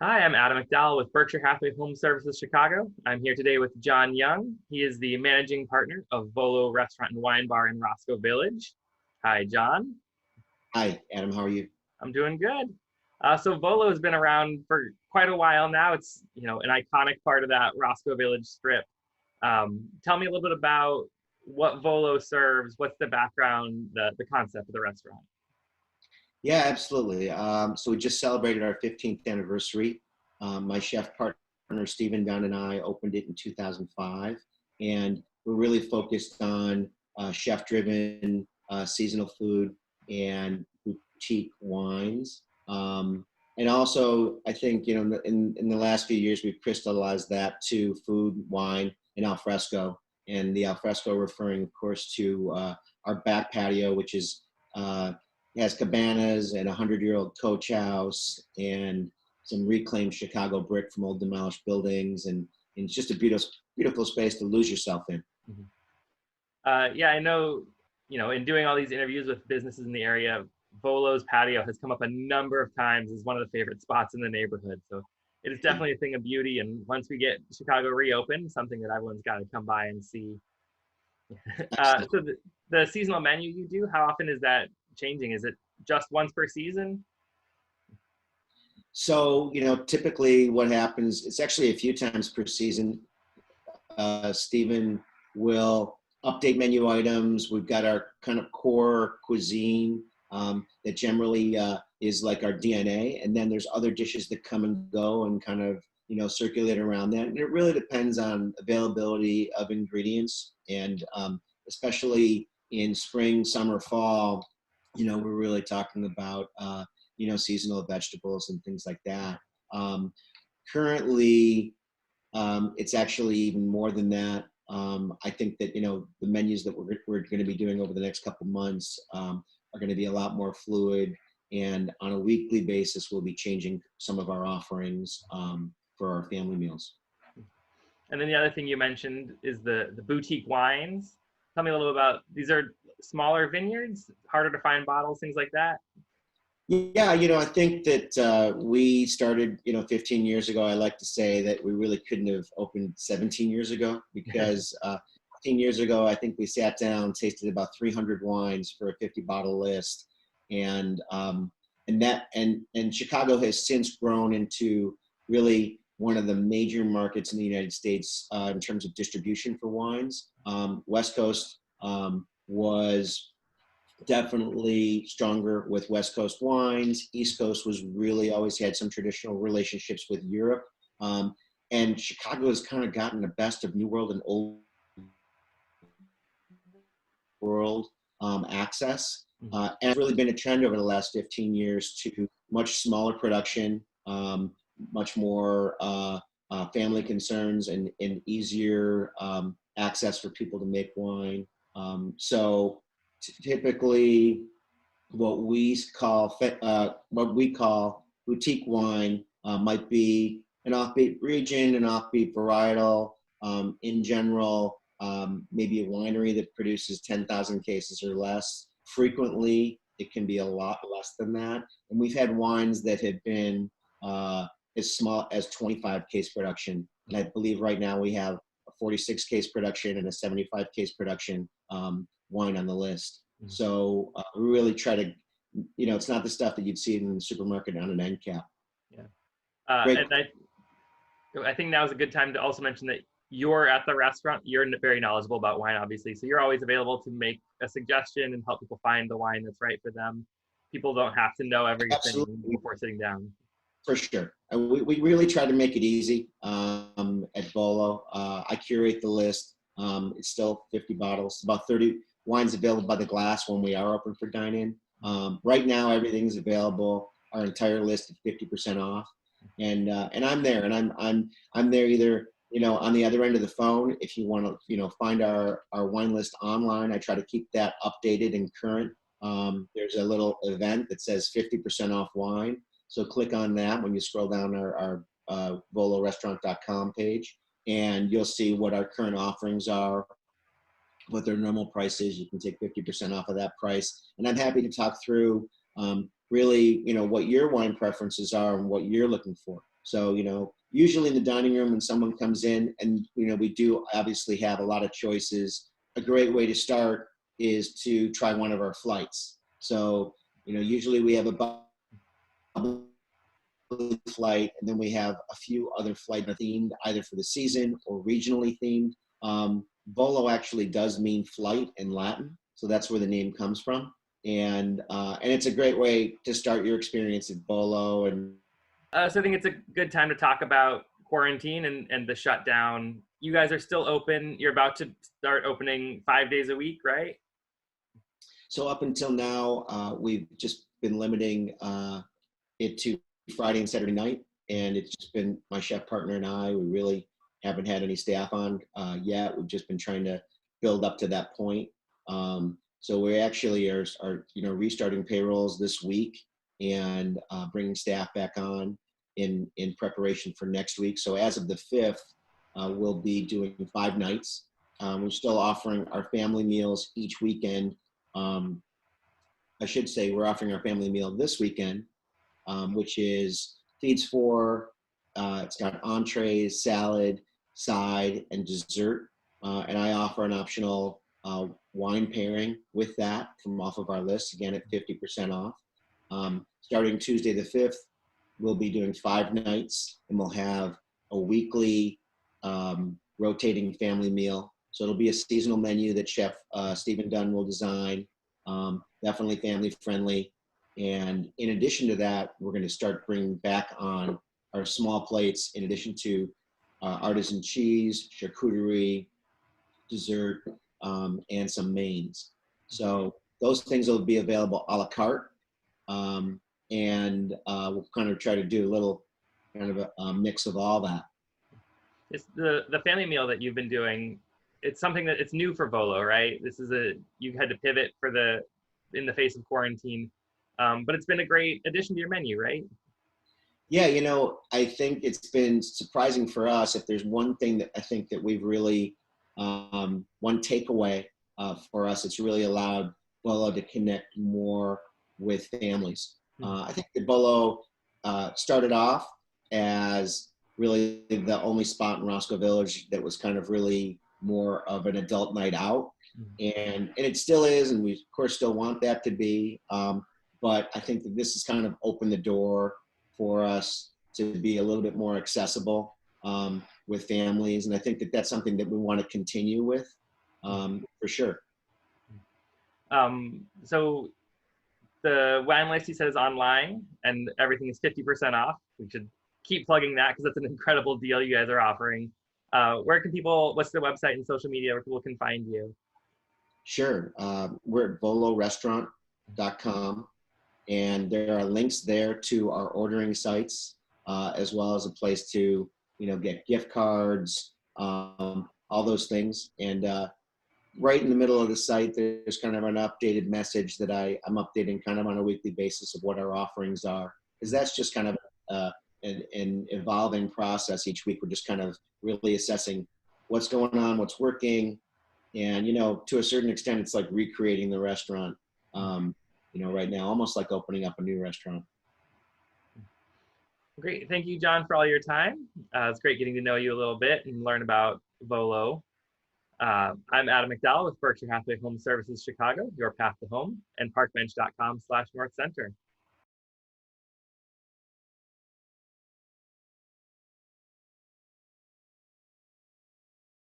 Hi, I'm Adam McDowell with Berkshire Hathaway Home Services Chicago. I'm here today with John Young. He is the managing partner of Volo Restaurant and Wine Bar in Roscoe Village. Hi, John. Hi, Adam. How are you? I'm doing good. So Volo has been around for quite a while now. It's an iconic part of that Roscoe Village strip. Tell me a little bit about what Volo serves. What's the background, the concept of the restaurant? Yeah, absolutely. So we just celebrated our 15th anniversary. My chef partner, Stephen Dunn, and I opened it in 2005. And we're really focused on chef-driven seasonal food and boutique wines. And also, I think, in the last few years, we've crystallized that to food, wine, and al fresco. And the al fresco referring, of course, to our back patio, which is has cabanas and a 100-year-old coach house and some reclaimed Chicago brick from old demolished buildings. And it's just a beautiful space to lose yourself in. Mhm. Yeah, I know, in doing all these interviews with businesses in the area, Volo's patio has come up a number of times as one of the favorite spots in the neighborhood. So it is definitely a thing of beauty. And once we get Chicago reopened, something that everyone's got to come by and see. So the seasonal menu you do, how often is that changing? Is it just once per season? So, typically what happens, it's actually a few times per season. Stephen will update menu items. We've got our kind of core cuisine that generally is like our DNA. And then there's other dishes that come and go and kind of, circulate around that. And it really depends on availability of ingredients. And especially in spring, summer, fall, we're really talking about, seasonal vegetables and things like that. Currently, it's actually even more than that. I think that the menus that we're going to be doing over the next couple months are going to be a lot more fluid, and on a weekly basis, we'll be changing some of our offerings for our family meals. And then the other thing you mentioned is the boutique wines. Tell me a little about these. Are smaller vineyards, harder to find bottles, things like that? Yeah, I think that we started, 15 years ago. I like to say that we really couldn't have opened 17 years ago because 15 years ago, I think we sat down, tasted about 300 wines for a 50 bottle list. And Chicago has since grown into really one of the major markets in the United States in terms of distribution for wines. West Coast was definitely stronger with West Coast wines. East Coast was really always had some traditional relationships with Europe. And Chicago has kind of gotten the best of New World and Old World access. And it's really been a trend over the last 15 years to much smaller production, much more family concerns and easier access for people to make wine. So typically what we call boutique wine might be an offbeat region, an offbeat varietal. In general, maybe a winery that produces 10,000 cases or less. Frequently, it can be a lot less than that. And we've had wines that have been as small as 25 case production. And I believe right now we have a 46 case production and a 75 case production wine on the list. So we really try to, it's not the stuff that you'd see in the supermarket on an end cap. Yeah. And I think now is a good time to also mention that you're at the restaurant. You're very knowledgeable about wine, obviously. So you're always available to make a suggestion and help people find the wine that's right for them. People don't have to know everything Absolutely. before sitting down. For sure. We really try to make it easy at Volo. I curate the list. It's still 50 bottles, about 30 wines available by the glass when we are open for dine-in. Right now, everything's available. Our entire list is 50% off, and I'm there, and I'm there either on the other end of the phone. If you want to find our wine list online, I try to keep that updated and current. There's a little event that says 50% off wine. So click on that when you scroll down our volorestaurant.com page, and you'll see what our current offerings are, what their normal price is. You can take 50% off of that price. And I'm happy to talk through really, what your wine preferences are and what you're looking for. So, usually in the dining room when someone comes in, and, we do obviously have a lot of choices. A great way to start is to try one of our flights. So, usually we have a bubble flight, and then we have a few other flights themed either for the season or regionally themed. Volo actually does mean flight in Latin, so that's where the name comes from. And it's a great way to start your experience at Volo. And So I think it's a good time to talk about quarantine and the shutdown. You guys are still open. You're about to start opening 5 days a week, right? so up until now, we've just been limiting it to Friday and Saturday night, and it's just been my chef partner and I. We really haven't had any staff on yet. We've just been trying to build up to that point. So we actually are restarting payrolls this week and bringing staff back on in preparation for next week. So as of the 5th, we'll be doing 5 nights. We're still offering our family meals each weekend. I should say we're offering our family meal this weekend, which is feeds 4. It's got entrees, salad, side, and dessert. And I offer an optional wine pairing with that from off of our list, again at 50% off. Starting Tuesday the 5th, we'll be doing 5 nights, and we'll have a weekly rotating family meal. So it'll be a seasonal menu that Chef Stephen Dunn will design, definitely family friendly. And in addition to that, we're going to start bringing back on our small plates, in addition to artisan cheese, charcuterie, dessert, and some mains. So those things will be available a la carte. And we'll kind of try to do a little kind of a mix of all that. It's the family meal that you've been doing. It's something that it's new for Volo, right? You had to pivot in the face of quarantine, but it's been a great addition to your menu, right? Yeah, I think it's been surprising for us. If there's one thing that I think that we've really, one takeaway for us, it's really allowed Volo to connect more with families. I think that Volo started off as really the only spot in Roscoe Village that was kind of really more of an adult night out. And it still is, and we of course still want that to be. But I think that this has kind of opened the door for us to be a little bit more accessible with families. And I think that that's something that we want to continue with for sure. So the wine list, you said, is online and everything is 50% off. We should keep plugging that because that's an incredible deal you guys are offering. What's the website and social media where people can find you? Sure. We're at volorestaurant.com, and there are links there to our ordering sites, as well as a place to, get gift cards, all those things. And right in the middle of the site, there's kind of an updated message that I'm updating kind of on a weekly basis of what our offerings are, because that's just kind of an evolving process. Each week, we're just kind of really assessing what's going on, what's working. And, to a certain extent, it's like recreating the restaurant, right now, almost like opening up a new restaurant. Great. Thank you, John, for all your time. It's great getting to know you a little bit and learn about Volo. I'm Adam McDowell with Berkshire Hathaway Home Services Chicago, your path to home, and parkbench.com/North Center.